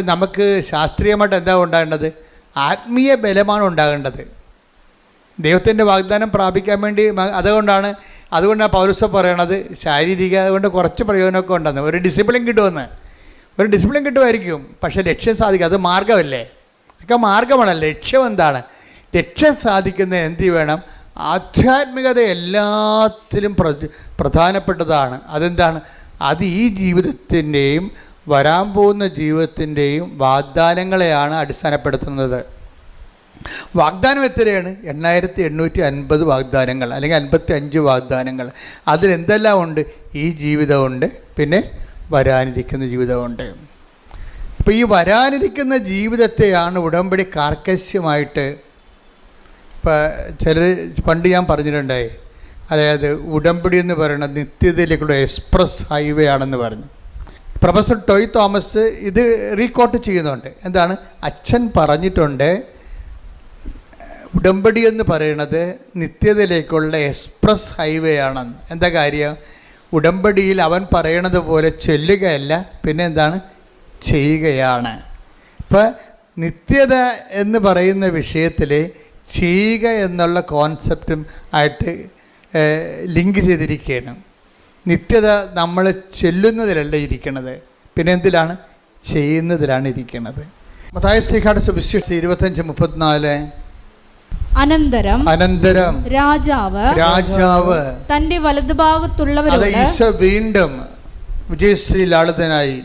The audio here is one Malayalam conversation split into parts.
വേണ്ടി നമുക്ക് ശാസ്ത്രീയമായിട്ട് എന്താ ഉണ്ടാകേണ്ടത്? ആത്മീയ ബലമാണ് ഉണ്ടാകേണ്ടത്. ദൈവത്തിൻ്റെ വാഗ്ദാനം പ്രാപിക്കാൻ വേണ്ടി. അതുകൊണ്ടാണ് പൗലോസ് പറയണത് ശാരീരിക കൊണ്ട് കുറച്ച് പ്രയോജനമൊക്കെ ഉണ്ടെന്ന്. ഒരു ഡിസിപ്ലിൻ കിട്ടുമായിരിക്കും, പക്ഷേ ലക്ഷ്യം സാധിക്കുക അത് മാർഗമല്ലേ? അതൊക്കെ മാർഗമാണ്. ലക്ഷ്യം എന്താണ്? ലക്ഷ്യം സാധിക്കുന്നത് എന്ത് വേണം? ആധ്യാത്മികത എല്ലാത്തിലും പ്രധാനപ്പെട്ടതാണ്. അതെന്താണ്? അത് ഈ ജീവിതത്തിൻ്റെയും വരാൻ പോകുന്ന ജീവിതത്തിൻ്റെയും വാഗ്ദാനങ്ങളെയാണ് അടിസ്ഥാനപ്പെടുത്തുന്നത്. വാഗ്ദാനം എത്രയാണ്? 8850 വാഗ്ദാനങ്ങൾ, അല്ലെങ്കിൽ 55 വാഗ്ദാനങ്ങൾ. അതിലെന്തെല്ലാം ഉണ്ട്? ഈ ജീവിതമുണ്ട്, പിന്നെ വരാനിരിക്കുന്ന ജീവിതമുണ്ട്. അപ്പോൾ ഈ വരാനിരിക്കുന്ന ജീവിതത്തെയാണ് ഉടമ്പടി കാർക്കശ്യമായിട്ട്, ഇപ്പോൾ ചിലർ പണ്ട് ഞാൻ പറഞ്ഞിട്ടുണ്ടായി, അതായത് ഉടമ്പടി എന്ന് പറയുന്നത് നിത്യതയിലേക്കുള്ള എക്സ്പ്രസ് ഹൈവേ ആണെന്ന് പറഞ്ഞു. പ്രൊഫസർ ടോയ് തോമസ് ഇത് റീകോട്ട് ചെയ്യുന്നുണ്ട്. എന്താണ്? അച്ഛൻ പറഞ്ഞിട്ടുണ്ട് ഉടമ്പടി എന്ന് പറയുന്നത് നിത്യതയിലേക്കുള്ള എക്സ്പ്രസ് ഹൈവേ ആണെന്ന്. എന്താ കാര്യം? ഉടമ്പടിയിൽ അവൻ പറയണത് പോലെ ചെല്ലുകയല്ല, പിന്നെ എന്താണ്? ചെയ്യുകയാണ്. ഇപ്പം നിത്യത എന്ന് പറയുന്ന വിഷയത്തിൽ ചെയ്യുക എന്നുള്ള കോൺസെപ്റ്റും ആയിട്ട് ലിങ്ക് ചെയ്തിരിക്കുകയാണ്. നിത്യത നമ്മൾ ചെല്ലുന്നതിലല്ല ഇരിക്കുന്നത്, പിന്നെ എന്തിലാണ്? ചെയ്യുന്നതിലാണ് ഇരിക്കുന്നത്. മത്തായി ശ്ലീഹായുടെ സുവിശേഷം 25:34 അനന്തരം രാജാവ് തന്റെ വലതുഭാഗത്തുള്ളവരോട്, ഈശോ വീണ്ടും വിജയശ്രീ ലാളിതനായി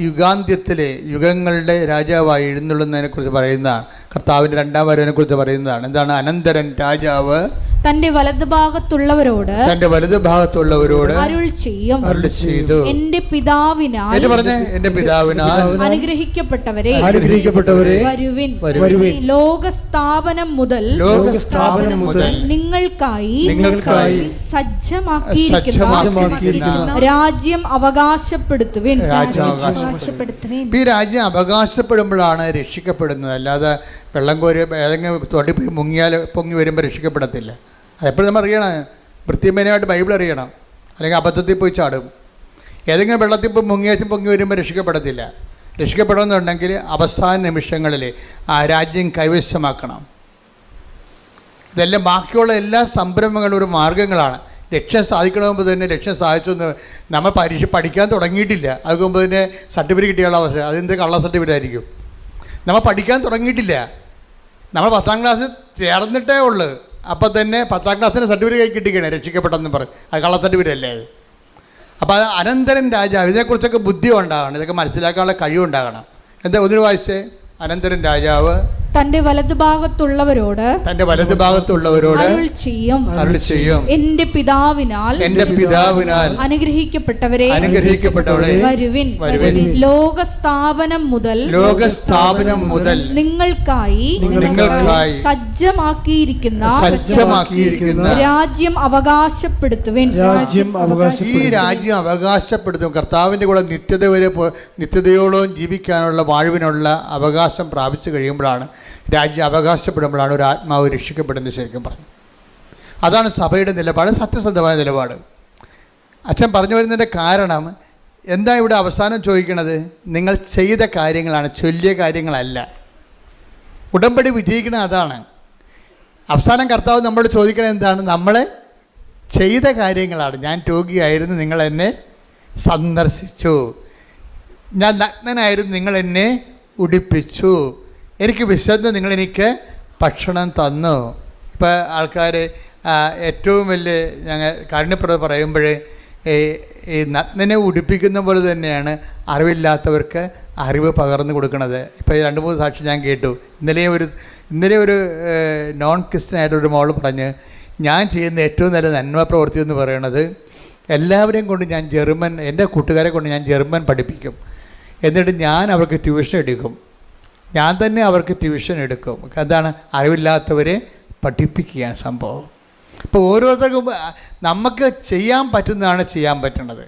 യുഗാന്ത്യത്തിലെ യുഗങ്ങളുടെ രാജാവായി എഴുന്നള്ളുന്നതിനെ കുറിച്ച് പറയുന്നതാണ്. കർത്താവിൻ്റെ രണ്ടാം വരവിനെ കുറിച്ച് പറയുന്നതാണ്. എന്താണ്? അനന്തരം രാജാവ് തന്റെ വലതുഭാഗത്തുള്ളവരോട് അരുൾ ചെയ്തു, എന്റെ പിതാവിനാൽ അനുഗ്രഹിക്കപ്പെട്ടവരെ വരുവിൻ. ലോകസ്ഥാപനം മുതൽ നിങ്ങൾക്കായി സജ്ജമാക്കിയിരിക്കുന്ന രാജ്യം അവകാശപ്പെടുത്തുവിൻ. ഈ രാജ്യം അവകാശപ്പെടുമ്പോഴാണ് രക്ഷിക്കപ്പെടുന്നത്. അല്ലാതെ വെള്ളം കോരി ഏതെങ്കിലും തൊടി പോയി മുങ്ങിയാൽ പൊങ്ങി വരുമ്പോൾ രക്ഷിക്കപ്പെടത്തില്ല. അതെപ്പോഴും നമ്മൾ അറിയണം, വൃത്തിമേനയായിട്ട് ബൈബിൾ അറിയണം, അല്ലെങ്കിൽ അബദ്ധത്തിൽ പോയി ചാടും. ഏതെങ്കിലും വെള്ളത്തിൽ പോയി മുങ്ങിയാച്ചും പൊങ്ങി വരുമ്പോൾ രക്ഷിക്കപ്പെടത്തില്ല. രക്ഷിക്കപ്പെടണമെന്നുണ്ടെങ്കിൽ അവസാന നിമിഷങ്ങളിൽ ആ രാജ്യം കൈവശമാക്കണം. ഇതെല്ലാം ബാക്കിയുള്ള എല്ലാ സംരംഭങ്ങളും ഒരു മാർഗ്ഗങ്ങളാണ്. ലക്ഷ്യം സാധിക്കണമെങ്കിൽ തന്നെ ലക്ഷ്യം സാധിച്ചെന്ന് നമ്മൾ പഠിക്കാൻ തുടങ്ങിയിട്ടില്ല. അതുകൊണ്ട് തന്നെ സർട്ടിഫിക്കറ്റ് കിട്ടിയുള്ള അവസ്ഥ അതെന്ത് കള്ള സർട്ടിഫിക്കറ്റ് ആയിരിക്കും. നമ്മൾ പഠിക്കാൻ തുടങ്ങിയിട്ടില്ല, നമ്മൾ 10ാം ക്ലാസ് ചേർന്നിട്ടേ ഉള്ളൂ. അപ്പം തന്നെ 10ാം ക്ലാസ്സിന് സർട്ടിഫിക്കറ്റ് കിട്ടിക്കണേ രക്ഷിക്കപ്പെട്ടെന്ന് പറയും. അത് കള്ള സർട്ടിഫിക്കറ്റ് അല്ലേ അത്? അപ്പോൾ അത് അനന്തരൻ രാജാവ്, ഇതിനെക്കുറിച്ചൊക്കെ ബുദ്ധി ഉണ്ടാകണം, ഇതൊക്കെ മനസ്സിലാക്കാനുള്ള കഴിവുണ്ടാകണം. എന്താ ഒന്നിനു വായിച്ചേ? അനന്തരൻ രാജാവ് തന്റെ വലതുഭാഗത്തുള്ളവരോട് അരുൾ ചെയ്യും, എന്റെ പിതാവിനാൽ അനുഗ്രഹിക്കപ്പെട്ടവരെ വരുവിൻ. ലോകസ്ഥാപനം മുതൽ നിങ്ങൾക്കായി സജ്ജമാക്കിയിരിക്കുന്ന രാജ്യം അവകാശപ്പെടുത്തുവിൻ. ഈ രാജ്യം അവകാശപ്പെടുത്തും. കർത്താവിൻ്റെ കൂടെ നിത്യതയോളം ജീവിക്കാനുള്ള വാഴ്വിനുള്ള അവകാശം പ്രാപിച്ചു കഴിയുമ്പോഴാണ്, രാജ്യം അവകാശപ്പെടുമ്പോഴാണ് ഒരു ആത്മാവ് രക്ഷിക്കപ്പെടുന്നത്. ശരിക്കും പറഞ്ഞു അതാണ് സഭയുടെ നിലപാട്, സത്യസന്ധമായ നിലപാട്. അച്ഛൻ പറഞ്ഞു വരുന്നതിൻ്റെ കാരണം എന്താ? ഇവിടെ അവസാനം ചോദിക്കണത് നിങ്ങൾ ചെയ്ത കാര്യങ്ങളാണ്, ചൊല്ലിയ കാര്യങ്ങളല്ല. ഉടമ്പടി വിജയിക്കണത് അതാണ്. അവസാനം കർത്താവ് നമ്മളോട് ചോദിക്കണത് എന്താണ്? നമ്മൾ ചെയ്ത കാര്യങ്ങളാണ്. ഞാൻ രോഗിയായിരുന്നു, നിങ്ങൾ എന്നെ സന്ദർശിച്ചു. ഞാൻ നഗ്നനായിരുന്നു, നിങ്ങൾ എന്നെ ഉടുപ്പിച്ചു. എനിക്ക് വിശന്ന് നിങ്ങളെനിക്ക് ഭക്ഷണം തന്നു. ഇപ്പോൾ ആൾക്കാർ ഏറ്റവും വലിയ ഞങ്ങൾ കാരുണ്യപ്രവൃത്തി പറയുമ്പോൾ ഈ നഗ്നനെ ഉടുപ്പിക്കുന്ന പോലെ തന്നെയാണ് അറിവില്ലാത്തവർക്ക് അറിവ് പകർന്നു കൊടുക്കുന്നത്. ഇപ്പോൾ 2-3 സാക്ഷി ഞാൻ കേട്ടു. ഇന്നലെ ഒരു നോൺ ക്രിസ്ത്യനായിട്ടൊരു മോൾ പറഞ്ഞ്, ഞാൻ ചെയ്യുന്ന ഏറ്റവും നല്ല നന്മ പ്രവൃത്തി എന്ന് പറയുന്നത് എല്ലാവരെയും കൊണ്ട് ഞാൻ എൻ്റെ കൂട്ടുകാരെ കൊണ്ട് ഞാൻ ജർമ്മൻ പഠിപ്പിക്കും. എന്നിട്ട് ഞാൻ അവർക്ക് ട്യൂഷൻ എടുക്കും. ഞാൻ തന്നെ അവർക്ക് ട്യൂഷൻ എടുക്കും. എന്താണ്? അറിവില്ലാത്തവരെ പഠിപ്പിക്കുകയാണ് സംഭവം. ഇപ്പോൾ ഓരോരുത്തർക്കും നമുക്ക് ചെയ്യാൻ പറ്റുന്നതാണ് ചെയ്യാൻ പറ്റുന്നത്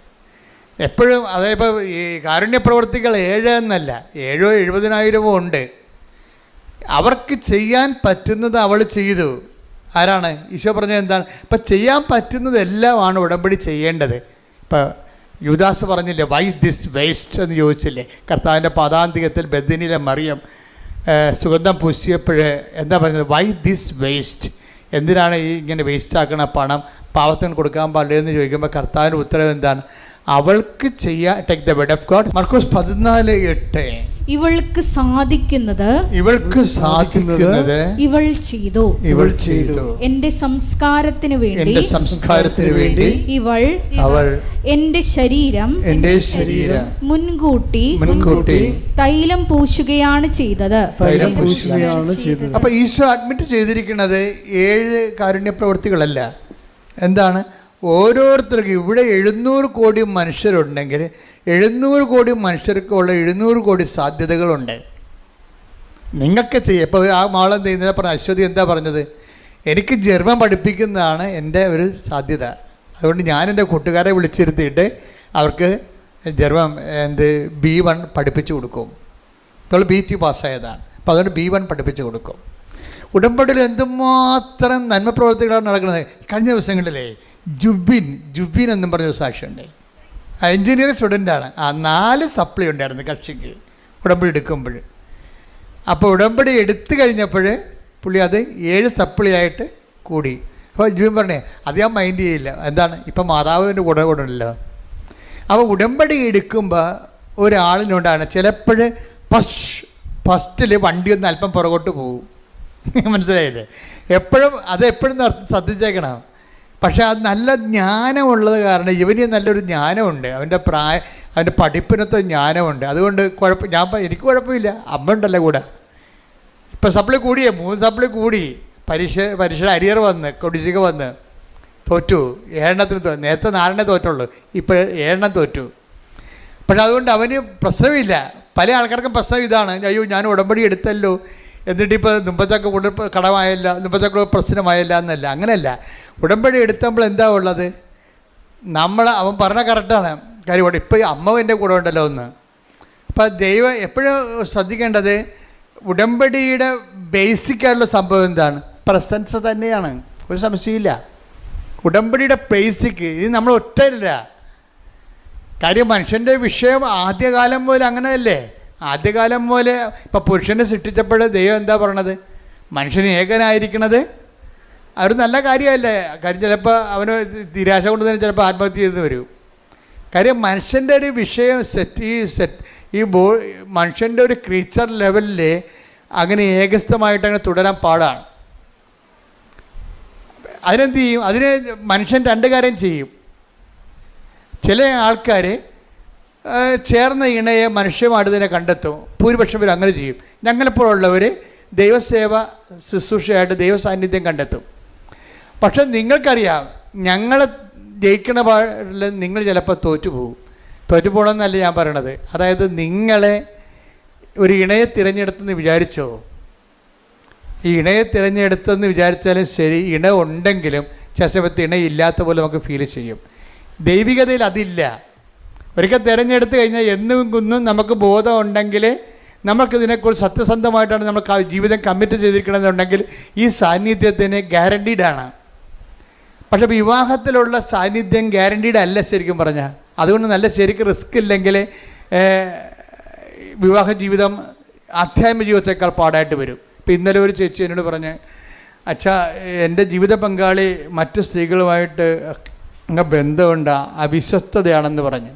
എപ്പോഴും. അതായത് ഈ കാരുണ്യപ്രവർത്തികൾ 7 എന്നല്ല, 7 70,000 ഉണ്ട്. അവർക്ക് ചെയ്യാൻ പറ്റുന്നത് അവൾ ചെയ്തു. ആരാണ്? ഈശോ പറഞ്ഞത് എന്താണ്? ഇപ്പം ചെയ്യാൻ പറ്റുന്നതെല്ലാമാണ് ഉടമ്പടി ചെയ്യേണ്ടത്. ഇപ്പം യൂദാസ് പറഞ്ഞില്ലേ വൈ ദിസ് വേസ്റ്റ് എന്ന് ചോദിച്ചില്ലേ? കർത്താവിൻ്റെ പാദാന്തികത്തിൽ ബെഥനിയിലെ മറിയം സുഗന്ധം പൂശിയപ്പോൾ എന്താ പറഞ്ഞത്? വൈ ദിസ് വേസ്റ്റ്, എന്തിനാണ് ഈ ഇങ്ങനെ വേസ്റ്റ് ആക്കണ പണം, പാവത്തിന് കൊടുക്കാൻ പാടില്ല എന്ന് ചോദിക്കുമ്പോൾ കർത്താവിൻ്റെ ഉത്തരവ് എന്താണ്? അവൾക്ക് ചെയ്യാൻ take the word of God. Markose 14:8 ഇവൾക്ക് സാധിക്കുന്നത് ഇവൾ ചെയ്തു എന്റെ സംസ്കാരത്തിന് വേണ്ടി അവൾ എന്റെ ശരീരം മുൻകൂട്ടി തൈലം പൂശുകയാണ് ചെയ്തത്. അപ്പൊ ഈശോ അഡ്മിറ്റ് ചെയ്തിരിക്കുന്നത് 7 കാരുണ്യ പ്രവൃത്തികളല്ല. എന്താണ്? ഓരോരുത്തർക്കും ഇവിടെ 700 കോടി മനുഷ്യരുണ്ടെങ്കിൽ 700 കോടി മനുഷ്യർക്കുള്ള 700 കോടി സാധ്യതകളുണ്ട്. നിങ്ങൾക്ക് ചെയ്യാം. ഇപ്പോൾ ആ മാളം ചെയ്യുന്നതിനെ പറഞ്ഞ അശ്വതി എന്താ പറഞ്ഞത്? എനിക്ക് ജർമ്മൻ പഠിപ്പിക്കുന്നതാണ് എൻ്റെ ഒരു സാധ്യത. അതുകൊണ്ട് ഞാൻ എൻ്റെ കൂട്ടുകാരെ വിളിച്ചിരുത്തിയിട്ട് അവർക്ക് ജർമ്മൻ B1 പഠിപ്പിച്ചു കൊടുക്കും. ഇപ്പോൾ B2 പാസ്സായതാണ്. അപ്പോൾ അതുകൊണ്ട് B1 പഠിപ്പിച്ചു കൊടുക്കും. ഉടമ്പടിയിൽ എന്തുമാത്രം നന്മ പ്രവർത്തികളാണ് നടക്കുന്നത്. കഴിഞ്ഞ ദിവസങ്ങളിലേ ജുബിൻ എന്നും പറഞ്ഞൊരു സാക്ഷിയുണ്ട്. എൻജിനീയറിംഗ് സ്റ്റുഡൻ്റാണ്. 4 സപ്ലി ഉണ്ടായിരുന്നു കക്ഷിക്ക് ഉടമ്പടി എടുക്കുമ്പോൾ. അപ്പോൾ ഉടമ്പടി എടുത്തു കഴിഞ്ഞപ്പോൾ പുള്ളി അത് 7 സപ്ലി ആയിട്ട് കൂടി. അപ്പോൾ ജുബിൻ പറഞ്ഞേ അത് ഞാൻ മൈൻഡ് ചെയ്യില്ല. എന്താണ്? ഇപ്പം മാതാവിൻ്റെ കൂടെ ഉണ്ടല്ലോ. അപ്പോൾ ഉടമ്പടി എടുക്കുമ്പോൾ ഒരാളിനുണ്ടാണ് ചിലപ്പോൾ ഫസ്റ്റിൽ വണ്ടി ഒന്ന് അല്പം പുറകോട്ട് പോകും. മനസ്സിലായില്ലേ? എപ്പോഴും ശ്രദ്ധിച്ചേക്കണം. പക്ഷെ അത് നല്ല ജ്ഞാനമുള്ളത് കാരണം ഇവന് നല്ലൊരു ജ്ഞാനമുണ്ട്. അവൻ്റെ പഠിപ്പിനത്തെ ജ്ഞാനമുണ്ട്. അതുകൊണ്ട് എനിക്ക് കുഴപ്പമില്ല. അമ്മ ഉണ്ടല്ലോ കൂടെ. ഇപ്പം സപ്ലി കൂടിയേ 3 സപ്ലി കൂടി. പരീക്ഷയുടെ അരിയർ വന്ന് കൊടിച്ചിക വന്ന് തോറ്റു. 7 നേരത്തെ 4 തോറ്റുള്ളൂ. ഇപ്പോൾ 7 തോറ്റു. പക്ഷെ അതുകൊണ്ട് അവന് പ്രശ്നമില്ല. പല ആൾക്കാർക്കും പ്രശ്നം ഇതാണ്, അയ്യോ ഞാൻ ഉടമ്പടി എടുത്തല്ലോ എന്നിട്ടിപ്പോൾ മുമ്പത്തൊക്കെ കടമായല്ല, മുമ്പത്തൊക്കെ പ്രശ്നമായല്ല എന്നല്ല. അങ്ങനെയല്ല. ഉടമ്പടി എടുത്തപ്പോൾ എന്താ ഉള്ളത്? അവൻ പറഞ്ഞ കറക്റ്റാണ് കാര്യം. ഇപ്പോൾ അമ്മ എൻ്റെ കൂടെ ഉണ്ടല്ലോ ഒന്ന്. അപ്പം ദൈവം എപ്പോഴും ശ്രദ്ധിക്കേണ്ടത് ഉടമ്പടിയുടെ ബേസിക്കായിട്ടുള്ള സംഭവം എന്താണ്? പ്രസൻസ് തന്നെയാണ്. ഒരു സംശയമില്ല. ഉടമ്പടിയുടെ ബേസിക്ക് ഇത് നമ്മൾ ഒറ്റയില്ല. കാര്യം മനുഷ്യൻ്റെ വിഷയം ആദ്യകാലം പോലെ അങ്ങനെയല്ലേ? ആദ്യകാലം പോലെ ഇപ്പോൾ പുരുഷനെ സൃഷ്ടിച്ചപ്പോൾ ദൈവം എന്താ പറയണത്? മനുഷ്യന് ഏകനായിരിക്കണത് അതൊരു നല്ല കാര്യമല്ലേ? കാര്യം ചിലപ്പോൾ അവന് നിരാശ കൊണ്ട് തന്നെ ചിലപ്പോൾ ആത്മഹത്യ ചെയ്ത് വരും. കാര്യം മനുഷ്യൻ്റെ ഒരു വിഷയം മനുഷ്യൻ്റെ ഒരു ക്രീച്ചർ ലെവലിൽ അങ്ങനെ ഏകസ്ഥമായിട്ട് അങ്ങനെ തുടരാൻ പാടാണ്. അതിനെന്ത് ചെയ്യും? അതിന് മനുഷ്യൻ 2 കാര്യം ചെയ്യും. ചില ആൾക്കാർ ചേർന്ന ഇണയെ മനുഷ്യമായിട്ട് തന്നെ കണ്ടെത്തും. ഭൂരിപക്ഷം പേര് അങ്ങനെ ചെയ്യും. ഞങ്ങളെപ്പോഴുള്ളവർ ദൈവസേവ ശുശ്രൂഷയായിട്ട് ദൈവസാന്നിധ്യം കണ്ടെത്തും. പക്ഷെ നിങ്ങൾക്കറിയാം ഞങ്ങൾ ജയിക്കണ പാടിൽ നിങ്ങൾ ചിലപ്പോൾ തോറ്റുപോകണമെന്നല്ല ഞാൻ പറയണത്. അതായത് നിങ്ങളെ ഒരു ഇണയെ തിരഞ്ഞെടുത്തെന്ന് വിചാരിച്ചോ, ഈ ഇണയെ തിരഞ്ഞെടുത്തെന്ന് വിചാരിച്ചാലും ശരി, ഇണ ഉണ്ടെങ്കിലും ചില സമയത്ത് ഇണയില്ലാത്ത പോലെ നമുക്ക് ഫീൽ ചെയ്യും. ദൈവികതയിൽ അതില്ല. ഒരിക്കൽ തിരഞ്ഞെടുത്ത് കഴിഞ്ഞാൽ എന്നും നമുക്ക് ബോധം ഉണ്ടെങ്കിൽ നമുക്കിതിനെക്കുറിച്ച് സത്യസന്ധമായിട്ടാണ് നമ്മൾ ജീവിതം കമ്മിറ്റ് ചെയ്തിരിക്കണമെന്നുണ്ടെങ്കിൽ ഈ സാന്നിധ്യത്തിന് ഗ്യാരണ്ടീഡാണ്. പക്ഷെ വിവാഹത്തിലുള്ള സാന്നിധ്യം ഗ്യാരണ്ടീഡ് അല്ല ശരിക്കും പറഞ്ഞാൽ. അതുകൊണ്ട് നല്ല ശരിക്കും റിസ്ക് ഇല്ലെങ്കിൽ വിവാഹ ജീവിതം ആധ്യാത്മിക ജീവിതത്തേക്കാൾ പാടായിട്ട് വരും. ഇപ്പം ഇന്നലെ ഒരു ചേച്ചി എന്നോട് പറഞ്ഞ്, അച്ഛാ എൻ്റെ ജീവിത പങ്കാളി മറ്റ് സ്ത്രീകളുമായിട്ട് ബന്ധമുണ്ട്, അവിശ്വസ്തതയാണെന്ന് പറഞ്ഞു.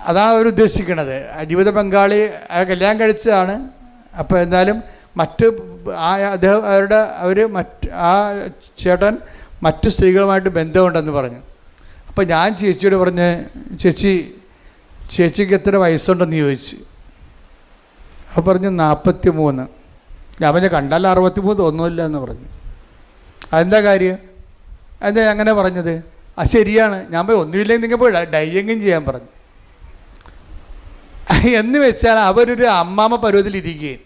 അതാണ് അവർ ഉദ്ദേശിക്കുന്നത്. ജീവിത പങ്കാളി കല്യാണം കഴിച്ചതാണ്. അപ്പോൾ എന്നാലും ആ ചേട്ടൻ മറ്റ് സ്ത്രീകളുമായിട്ട് ബന്ധമുണ്ടെന്ന് പറഞ്ഞു. അപ്പോൾ ഞാൻ ചേച്ചിയോട് പറഞ്ഞ്, ചേച്ചിക്ക് എത്ര വയസ്സുണ്ടെന്ന് ചോദിച്ചു. അപ്പോൾ പറഞ്ഞു 43. ഞാൻ പറഞ്ഞു കണ്ടാൽ 63 തോന്നുന്നില്ല എന്ന് പറഞ്ഞു. അതെന്താ കാര്യം? എന്താ അങ്ങനെ പറഞ്ഞത്? അത് ശരിയാണ്. ഞാൻ പോയി ഒന്നുമില്ലെങ്കിൽ നിങ്ങൾ പോയി ഡൈയെങ്കിലും ചെയ്യാൻ പറഞ്ഞു. എന്ന് വെച്ചാൽ അവരൊരു അമ്മാമ്മ പരുവത്തിലിരിക്കുകയും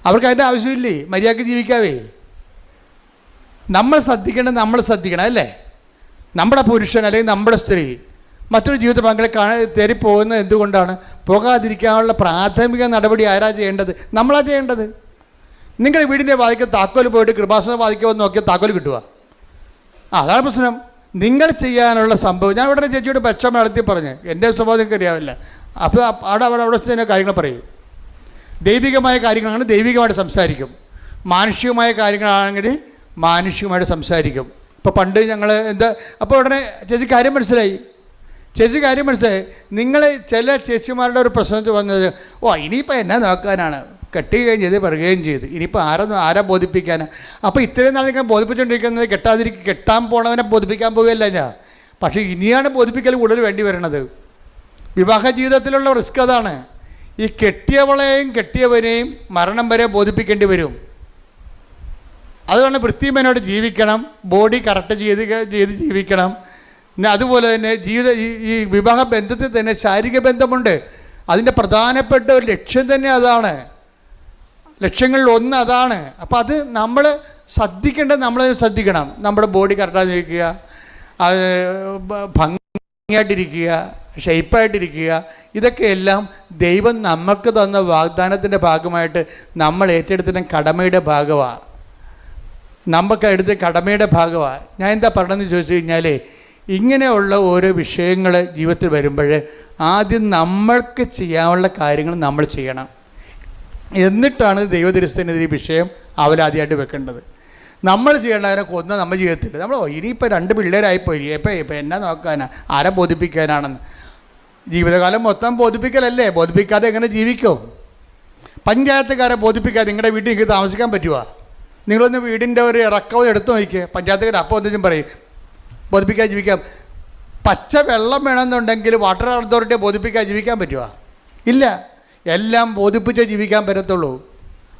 അവർക്ക് അതിൻ്റെ ആവശ്യമില്ലേ, മര്യാദയ്ക്ക് ജീവിക്കാവേ. നമ്മൾ ശ്രദ്ധിക്കണം അല്ലേ? നമ്മുടെ പുരുഷൻ അല്ലെങ്കിൽ നമ്മുടെ സ്ത്രീ മറ്റൊരു ജീവിത പങ്കാളി തേടി പോകുന്നത് എന്തുകൊണ്ടാണ്? പോകാതിരിക്കാനുള്ള പ്രാഥമിക നടപടി ആരാ ചെയ്യേണ്ടത്? നമ്മളാ ചെയ്യേണ്ടത്. നിങ്ങളുടെ വീടിൻ്റെ വാതിക്കൽ താക്കോൽ പോയിട്ട് കൃപാസന വാതിക്കൽ വന്ന് നോക്കിയാൽ താക്കോൽ കിട്ടുക. അതാണ് പ്രശ്നം. നിങ്ങൾ ചെയ്യാനുള്ള സംഭവം. ഞാൻ ഉടനെ ചേച്ചിയോട് പച്ചമ നടത്തി പറഞ്ഞു, എൻ്റെ സ്വഭാവം നിങ്ങൾക്ക് അറിയാവില്ല. അപ്പോൾ അവിടെ വെച്ച് തന്നെ കാര്യങ്ങൾ പറയും. ദൈവികമായ കാര്യങ്ങളാണെങ്കിൽ ദൈവികമായിട്ട് സംസാരിക്കും, മാനുഷികമായ കാര്യങ്ങളാണെങ്കിൽ മാനുഷികമായിട്ട് സംസാരിക്കും. ഇപ്പോൾ പണ്ട് ഞങ്ങൾ എന്താ, അപ്പോൾ ഉടനെ ചേച്ചി കാര്യം മനസ്സിലായി. നിങ്ങൾ ചില ചേച്ചിമാരുടെ ഒരു പ്രശ്നം വന്നത്, ഇനിയിപ്പോൾ എന്നാ നോക്കാനാണ്, കെട്ടുകയും ചെയ്ത് പറയുകയും ചെയ്ത്, ഇനിയിപ്പോൾ ആരാ ബോധിപ്പിക്കാനാണ്. അപ്പോൾ ഇത്രയും നാൾ നിങ്ങൾ ബോധിപ്പിച്ചുകൊണ്ടിരിക്കുന്നത് കെട്ടാൻ പോണവനെ ബോധിപ്പിക്കാൻ പോകുകയല്ല ഞാൻ. പക്ഷേ ഇനിയാണ് ബോധിപ്പിക്കൽ കൂടുതൽ വേണ്ടി വരുന്നത്. വിവാഹ ജീവിതത്തിലുള്ള റിസ്ക് അതാണ്. ഈ കെട്ടിയവളെയും കെട്ടിയവനെയും മരണം വരെ ബോധിപ്പിക്കേണ്ടി വരും. അതുകൊണ്ട് വൃത്തിമേനോട് ജീവിക്കണം, ബോഡി കറക്റ്റ് ചെയ്ത് ജീവിക്കണം. പിന്നെ അതുപോലെ തന്നെ ഈ വിവാഹ ബന്ധത്തിൽ തന്നെ ശാരീരിക ബന്ധമുണ്ട്. അതിൻ്റെ പ്രധാനപ്പെട്ട ഒരു ലക്ഷ്യം തന്നെ അതാണ്, ലക്ഷ്യങ്ങളിൽ ഒന്ന് അതാണ്. അപ്പോൾ അത് നമ്മൾ ശ്രദ്ധിക്കണം. നമ്മുടെ ബോഡി കറക്റ്റായി ജീവിക്കുക, അത് ഭംഗിയായിട്ടിരിക്കുക, ഷെയ്പ്പായിട്ടിരിക്കുക, ഇതൊക്കെയെല്ലാം ദൈവം നമുക്ക് തന്ന വാഗ്ദാനത്തിൻ്റെ ഭാഗമായിട്ട് നമ്മൾ ഏറ്റെടുത്തിൻ്റെ കടമയുടെ ഭാഗമാണ്. ഞാൻ എന്താ പറഞ്ഞതെന്ന് ചോദിച്ചു കഴിഞ്ഞാൽ, ഇങ്ങനെയുള്ള ഓരോ വിഷയങ്ങൾ ജീവിതത്തിൽ വരുമ്പോൾ ആദ്യം നമ്മൾക്ക് ചെയ്യാനുള്ള കാര്യങ്ങൾ നമ്മൾ ചെയ്യണം. എന്നിട്ടാണ് ദൈവദരിസനത്തിനെതിരെ വിഷയം അവലാദ്യമായിട്ട് വെക്കേണ്ടത്. നമ്മൾ ചെയ്യേണ്ടതിനെ കൊന്ന് നമ്മൾ ജീവിതത്തിൽ നമ്മൾ ഇനിയിപ്പോൾ 2 പിള്ളേരായിപ്പോയി, ഇപ്പം എന്നാ നോക്കാനാ, ആരെ ബോധിപ്പിക്കാനാണെന്ന്. ജീവിതകാലം മൊത്തം ബോധിപ്പിക്കലല്ലേ, ബോധിപ്പിക്കാതെ എങ്ങനെ ജീവിക്കും? പഞ്ചായത്തുകാരെ ബോധിപ്പിക്കാതെ നിങ്ങളുടെ വീട്ടിൽ നിങ്ങൾക്ക് താമസിക്കാൻ പറ്റുമോ? നിങ്ങളൊന്ന് വീടിൻ്റെ ഒരു ഇറക്കവും എടുത്തു നോക്കിയേ, പഞ്ചായത്തുകാർ അപ്പോൾ എന്തെങ്കിലും പറയും ബോധിപ്പിക്കാൻ ജീവിക്കാം. പച്ച വെള്ളം വേണമെന്നുണ്ടെങ്കിൽ വാട്ടർ അതോറിറ്റിയെ ബോധിപ്പിക്കാൻ ജീവിക്കാൻ പറ്റുമോ? ഇല്ല, എല്ലാം ബോധിപ്പിച്ചേ ജീവിക്കാൻ പറ്റത്തുള്ളൂ.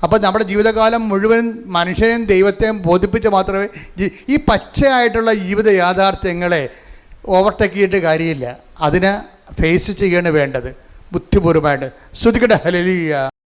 അപ്പോൾ നമ്മുടെ ജീവിതകാലം മുഴുവൻ മനുഷ്യനെയും ദൈവത്തെയും ബോധിപ്പിച്ച് മാത്രമേ ഈ പച്ചയായിട്ടുള്ള ജീവിത യാഥാർത്ഥ്യങ്ങളെ ഓവർടേക്ക് ചെയ്തിട്ട് കാര്യമില്ല. അതിനെ ഫേസ് ചെയ്യാണ് വേണ്ടത് ബുദ്ധിപൂർവ്വമായിട്ട്. ശ്രുതിക്കട്ടെ ഹല്ലേലൂയ.